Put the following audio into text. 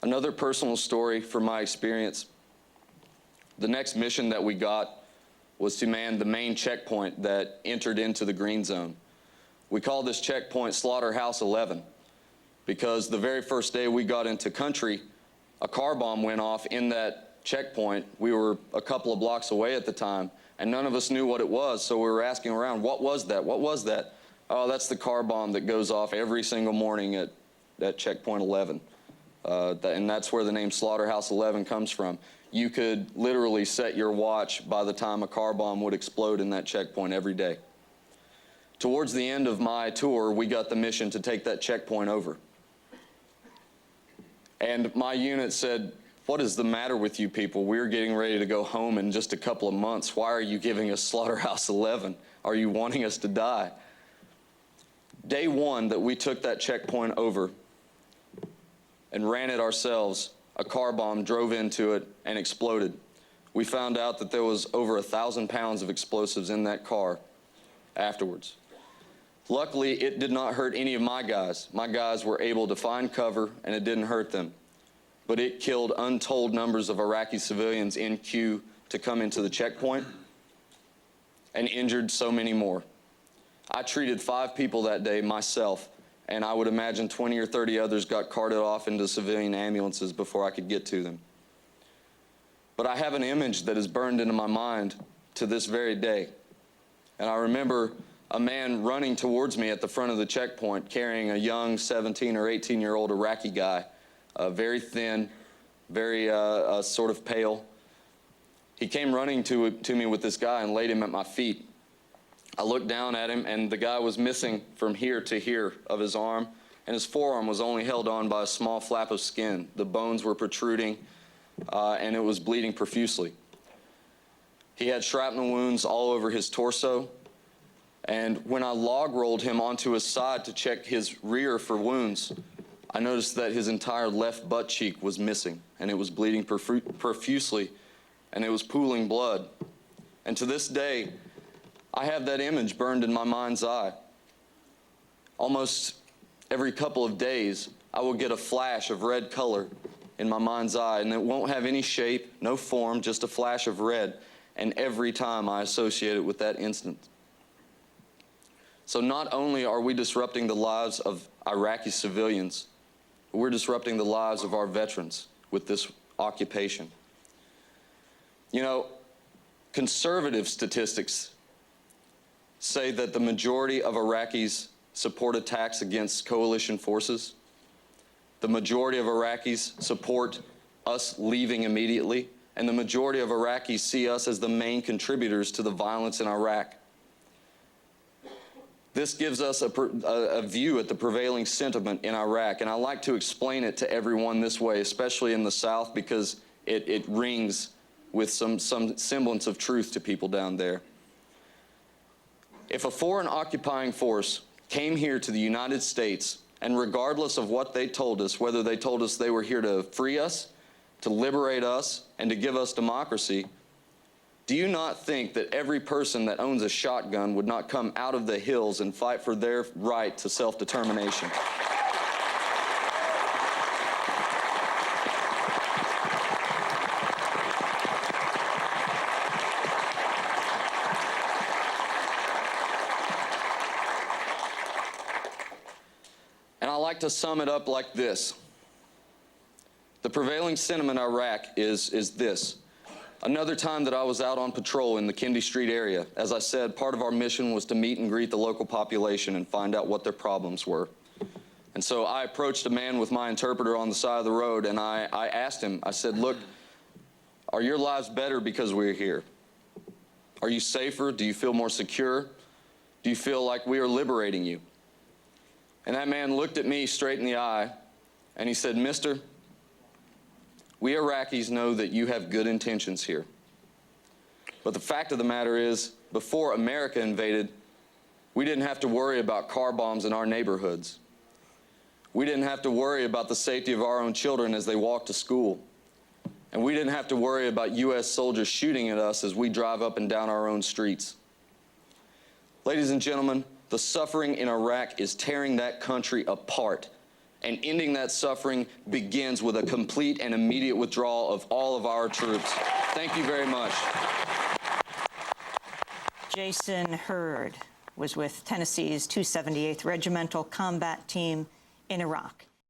Another personal story from my experience. The next mission that we got was to man the main checkpoint that entered into the green zone. We call this checkpoint Slaughterhouse 11 because the very first day we got into country, a car bomb went off in that checkpoint. We were a couple of blocks away at the time, and none of us knew what it was, so we were asking around, what was that? What was that? Oh, that's the car bomb that goes off every single morning at checkpoint 11. And that's where the name Slaughterhouse 11 comes from. You could literally set your watch by the time a car bomb would explode in that checkpoint every day. Towards the end of my tour, we got the mission to take that checkpoint over. And my unit said, "What is the matter with you people? We're getting ready to go home in just a couple of months. Why are you giving us Slaughterhouse 11? Are you wanting us to die?" Day one that we took that checkpoint over and ran it ourselves, a car bomb drove into it and exploded. We found out that there was over 1,000 pounds of explosives in that car afterwards. Luckily, it did not hurt any of my guys. My guys were able to find cover and it didn't hurt them. But it killed untold numbers of Iraqi civilians in queue to come into the checkpoint and injured so many more. I treated 5 people that day myself, and I would imagine 20 or 30 others got carted off into civilian ambulances before I could get to them. But I have an image that is burned into my mind to this very day. And I remember a man running towards me at the front of the checkpoint carrying a young 17 or 18-year-old Iraqi guy, very thin, very sort of pale. He came running to me with this guy and laid him at my feet. I looked down at him, and the guy was missing from here to here of his arm, and his forearm was only held on by a small flap of skin. The bones were protruding, and it was bleeding profusely. He had shrapnel wounds all over his torso, and when I log rolled him onto his side to check his rear for wounds, I noticed that his entire left butt cheek was missing, and it was bleeding profusely, and it was pooling blood. And to this day, I have that image burned in my mind's eye. Almost every couple of days, I will get a flash of red color in my mind's eye, and it won't have any shape, no form, just a flash of red, and every time I associate it with that instant. So not only are we disrupting the lives of Iraqi civilians, but we're disrupting the lives of our veterans with this occupation. You know, conservative statistics say that the majority of Iraqis support attacks against coalition forces. The majority of Iraqis support us leaving immediately, and the majority of Iraqis see us as the main contributors to the violence in Iraq. This gives us a view at the prevailing sentiment in Iraq, and I like to explain it to everyone this way, especially in the South, because it rings with some semblance of truth to people down there. If a foreign occupying force came here to the United States, and regardless of what they told us, whether they told us they were here to free us, to liberate us, and to give us democracy, do you not think that every person that owns a shotgun would not come out of the hills and fight for their right to self-determination? To sum it up like this: the prevailing sentiment in Iraq is this. Another time that I was out on patrol in the Kendi Street area, as I said, part of our mission was to meet and greet the local population and find out what their problems were. And so I approached a man with my interpreter on the side of the road, and I asked him, I said, "Look, are your lives better because we're here? Are you safer? Do you feel more secure? Do you feel like we are liberating you?" And that man looked at me straight in the eye, and he said, "Mister, we Iraqis know that you have good intentions here. But the fact of the matter is, before America invaded, we didn't have to worry about car bombs in our neighborhoods. We didn't have to worry about the safety of our own children as they walk to school. And we didn't have to worry about U.S. soldiers shooting at us as we drive up and down our own streets. Ladies and gentlemen, the suffering in Iraq is tearing that country apart, And ending that suffering begins with a complete and immediate withdrawal of all of our troops. Thank you very much. Jason Hurd was with Tennessee's 278th Regimental Combat Team in Iraq.